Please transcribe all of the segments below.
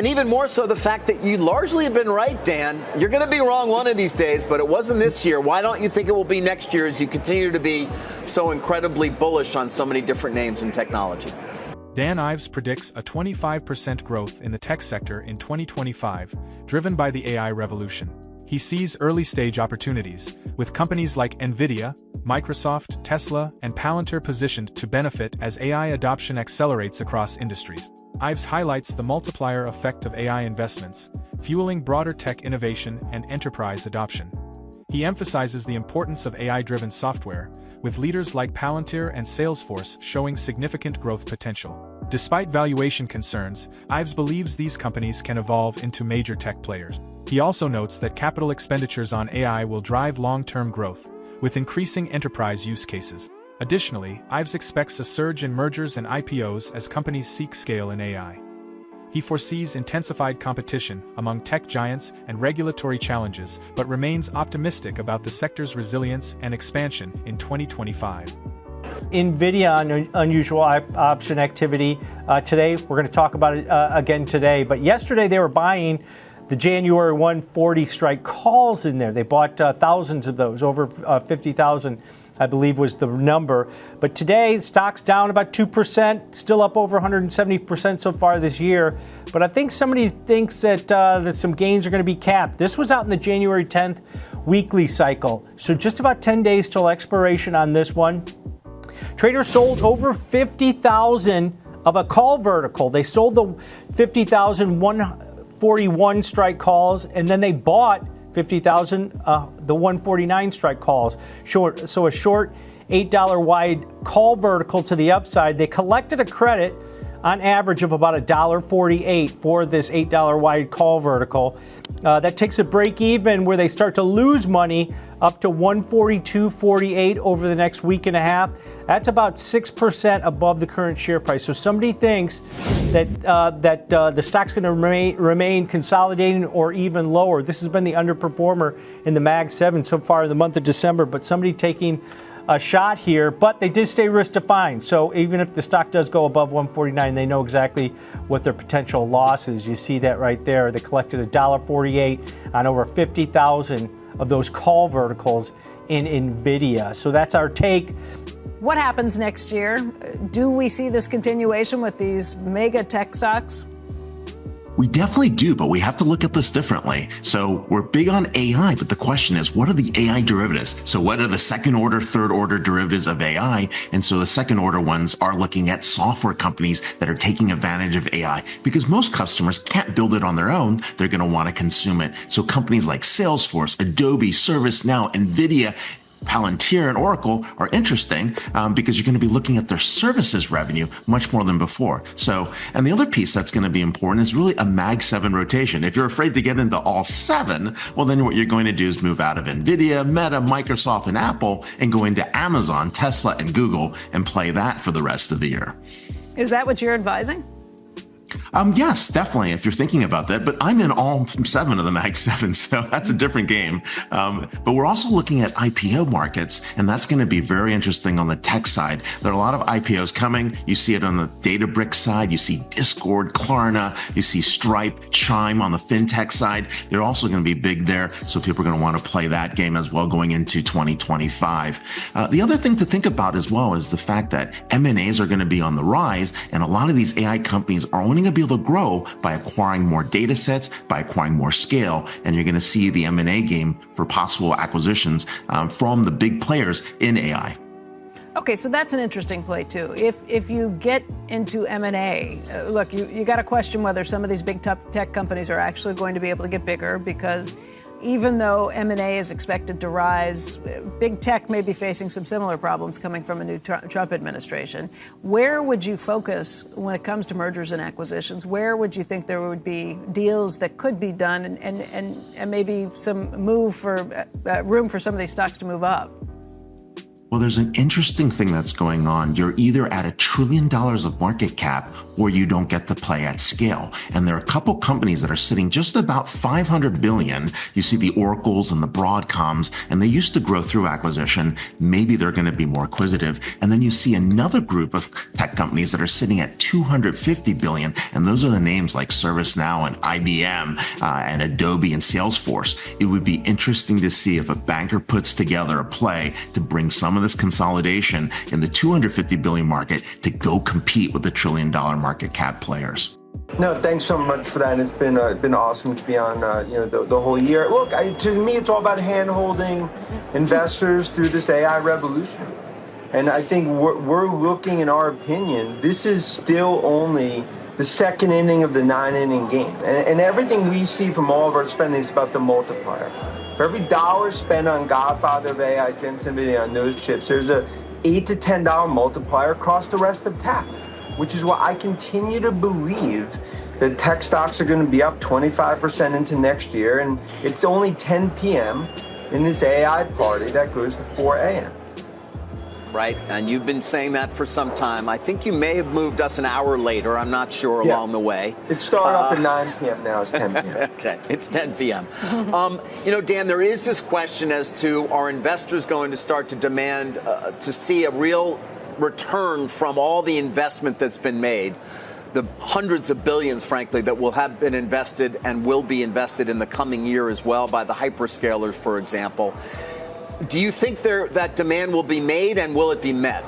And even more so, the fact that you largely have been right, Dan. You're going to be wrong one of these days, but it wasn't this year. Why don't you think it will be next year as you continue to be so incredibly bullish on so many different names in technology? Dan Ives predicts a 25% growth in the tech sector in 2025, driven by the AI revolution. He sees early-stage opportunities, with companies like Nvidia, Microsoft, Tesla, and Palantir positioned to benefit as AI adoption accelerates across industries. Ives highlights the multiplier effect of AI investments, fueling broader tech innovation and enterprise adoption. He emphasizes the importance of AI-driven software, with leaders like Palantir and Salesforce showing significant growth potential. Despite valuation concerns, Ives believes these companies can evolve into major tech players. He also notes that capital expenditures on AI will drive long-term growth, with increasing enterprise use cases. Additionally, Ives expects a surge in mergers and IPOs as companies seek scale in AI. He foresees intensified competition among tech giants and regulatory challenges, but remains optimistic about the sector's resilience and expansion in 2025. Nvidia unusual option activity today. We're going to talk about it again today, but yesterday they were buying the January 140 strike calls in there. They bought thousands of those, over 50,000, I believe was the number. But today, stock's down about 2%, still up over 170% so far this year. But I think somebody thinks that some gains are going to be capped. This was out in the January 10th weekly cycle, so just about 10 days till expiration on this one. Traders sold over 50,000 of a call vertical. They sold the 50,141 strike calls, and then they bought 50,000 the 149 strike calls. So a short $8 wide call vertical to the upside. They collected a credit on average of about $1.48 for this $8 wide call vertical. That takes a break even where they start to lose money up to 142.48 over the next week and a half. That's about 6% above the current share price. So somebody thinks that the stock's going to remain consolidating or even lower. This has been the underperformer in the Mag 7 so far in the month of December, but somebody taking a shot here, but they did stay risk defined. So even if the stock does go above 149, they know exactly what their potential loss is. You see that right there. They collected $1.48 on over 50,000 of those call verticals in Nvidia. So that's our take. What happens next year? Do we see this continuation with these mega tech stocks? We definitely do, but we have to look at this differently. So we're big on AI, but the question is, what are the AI derivatives? So what are the second order, third order derivatives of AI? And so the second order ones are looking at software companies that are taking advantage of AI, because most customers can't build it on their own. They're going to want to consume it. So companies like Salesforce, Adobe, ServiceNow, Nvidia, Palantir and Oracle are interesting because you're going to be looking at their services revenue much more than before. So, and the other piece that's going to be important is really a Mag 7 rotation. If you're afraid to get into all 7, well, then what you're going to do is move out of Nvidia, Meta, Microsoft, and Apple and go into Amazon, Tesla, and Google and play that for the rest of the year. Is that what you're advising? Yes, definitely, if you're thinking about that. But I'm in all 7 of the Mag 7, so that's a different game. But we're also looking at IPO markets, and that's going to be very interesting on the tech side. There are a lot of IPOs coming. You see it on the Databricks side. You see Discord, Klarna. You see Stripe, Chime on the fintech side. They're also going to be big there, so people are going to want to play that game as well going into 2025. The other thing to think about as well is the fact that M&As are going to be on the rise, and a lot of these AI companies are only going to be able to grow by acquiring more data sets, by acquiring more scale, and you're going to see the M&A game for possible acquisitions from the big players in AI. Okay, so that's an interesting play too. If you get into M&A, look, you got to question whether some of these big tech companies are actually going to be able to get bigger, because even though M&A is expected to rise, big tech may be facing some similar problems coming from a new Trump administration. Where would you focus when it comes to mergers and acquisitions? Where would you think there would be deals that could be done and maybe some room for some of these stocks to move up? Well, there's an interesting thing that's going on. You're either at $1 trillion of market cap or you don't get to play at scale. And there are a couple companies that are sitting just about 500 billion. You see the Oracles and the Broadcoms, and they used to grow through acquisition. Maybe they're going to be more acquisitive. And then you see another group of tech companies that are sitting at 250 billion. And those are the names like ServiceNow and IBM and Adobe and Salesforce. It would be interesting to see if a banker puts together a play to bring some of this consolidation in the 250 billion market to go compete with the $1 trillion market cap players. No, thanks so much for that. It's been awesome to be on the whole year. Look, to me, it's all about hand-holding investors through this AI revolution. And I think we're looking, in our opinion, this is still only the second inning of the 9-inning game. And everything we see from all of our spending is about the multiplier. For every dollar spent on Godfather of AI, Nvidia, on those chips, there's a $8 to $10 multiplier across the rest of tech, which is why I continue to believe that tech stocks are going to be up 25% into next year. And it's only 10 p.m. in this AI party that goes to 4 a.m. Right, and you've been saying that for some time. I think you may have moved us an hour later. I'm not sure along the way. It started off at 9 p.m. Now it's 10 p.m. Okay, it's 10 p.m. Dan, there is this question as to, are investors going to start to demand to see a real return from all the investment that's been made, the hundreds of billions, frankly, that will have been invested and will be invested in the coming year as well by the hyperscalers, for example. Do you think that demand will be made, and will it be met?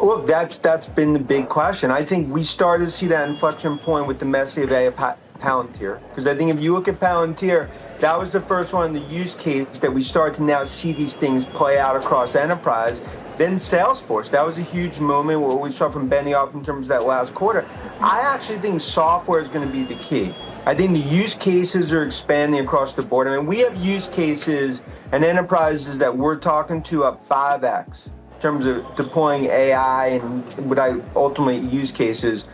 Look, that's been the big question. I think we started to see that inflection point with the Messi of AI Palantir. Because I think if you look at Palantir, that was the first one in the use case that we start to now see these things play out across enterprise. Then Salesforce, that was a huge moment, what we saw from Benioff in terms of that last quarter. I actually think software is going to be the key. I think the use cases are expanding across the board. I mean, we have use cases and enterprises that we're talking to up 5x in terms of deploying AI and what I ultimately use cases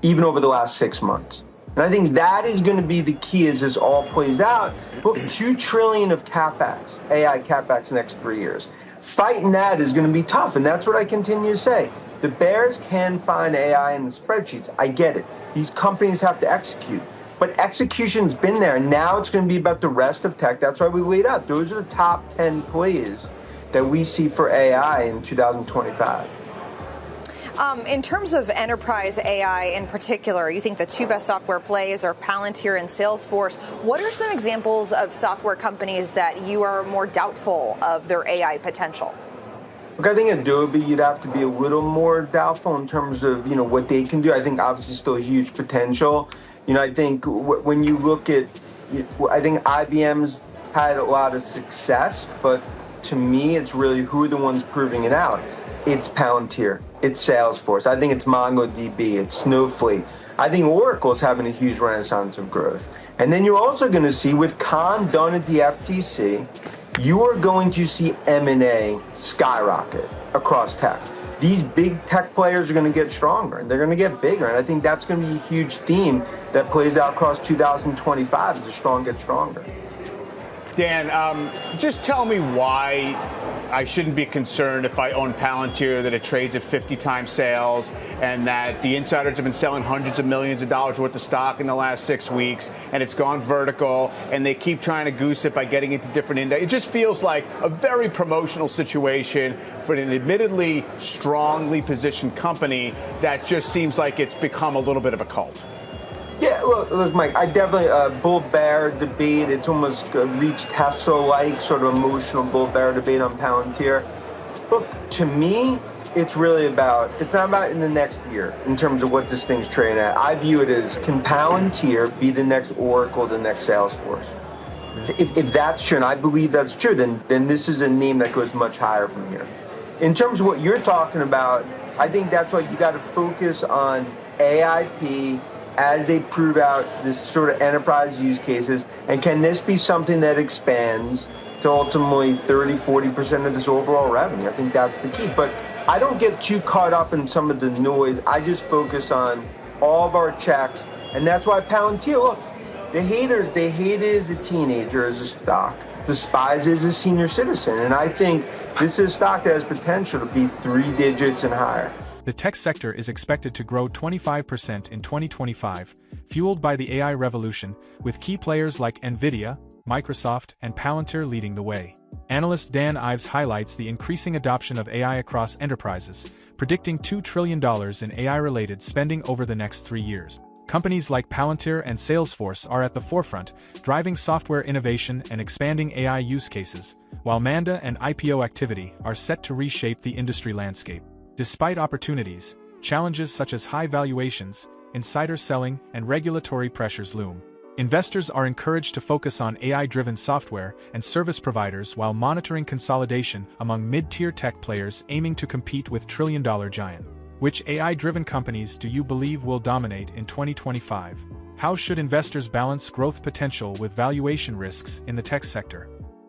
even over the last 6 months. And I think that is going to be the key as this all plays out. Look, $2 trillion of CapEx, AI CapEx next 3 years. Fighting that is going to be tough, and that's what I continue to say. The bears can find AI in the spreadsheets. I get it. These companies have to execute. But execution's been there. Now it's going to be about the rest of tech. That's why we laid out. Those are the top 10 plays that we see for AI in 2025. In terms of enterprise AI in particular, you think the two best software plays are Palantir and Salesforce. What are some examples of software companies that you are more doubtful of their AI potential? Look, I think Adobe, you'd have to be a little more doubtful in terms of, what they can do. I think obviously still huge potential. I think when you look at, I think IBM's had a lot of success, but to me, it's really who are the ones proving it out. It's Palantir, it's Salesforce, I think it's MongoDB, it's Snowflake. I think Oracle's having a huge renaissance of growth. And then you're also going to see with Khan done at the FTC, you are going to see M&A skyrocket across tech. These big tech players are going to get stronger and they're going to get bigger. And I think that's going to be a huge theme that plays out across 2025 as the strong get stronger. Dan, just tell me why I shouldn't be concerned if I own Palantir that it trades at 50 times sales and that the insiders have been selling hundreds of millions of dollars worth of stock in the last 6 weeks and it's gone vertical and they keep trying to goose it by getting into different index. It just feels like a very promotional situation for an admittedly strongly positioned company that just seems like it's become a little bit of a cult. Yeah, look, Mike, I definitely, bull-bear debate, it's almost reached Tesla-like sort of emotional bull-bear debate on Palantir. Look, to me, it's really about, it's not about in the next year in terms of what this thing's trading at. I view it as, can Palantir be the next Oracle, the next Salesforce? If that's true, and I believe that's true, then this is a name that goes much higher from here. In terms of what you're talking about, I think that's why you got to focus on AIP, as they prove out this sort of enterprise use cases, and can this be something that expands to ultimately 30-40% of this overall revenue? I think that's the key. But I don't get too caught up in some of the noise. I just focus on all of our checks, and that's why Palantir, look, the haters, they hate it as a teenager, as a stock, despise it as a senior citizen. And I think This is a stock that has potential to be 3 digits and higher. The tech sector is expected to grow 25% in 2025, fueled by the AI revolution, with key players like Nvidia, Microsoft, and Palantir leading the way. Analyst Dan Ives highlights the increasing adoption of AI across enterprises, predicting $2 trillion in AI-related spending over the next 3 years. Companies like Palantir and Salesforce are at the forefront, driving software innovation and expanding AI use cases, while Manda and IPO activity are set to reshape the industry landscape. Despite opportunities, challenges such as high valuations, insider selling, and regulatory pressures loom. Investors are encouraged to focus on AI-driven software and service providers while monitoring consolidation among mid-tier tech players aiming to compete with trillion-dollar giant. Which AI-driven companies do you believe will dominate in 2025? How should investors balance growth potential with valuation risks in the tech sector?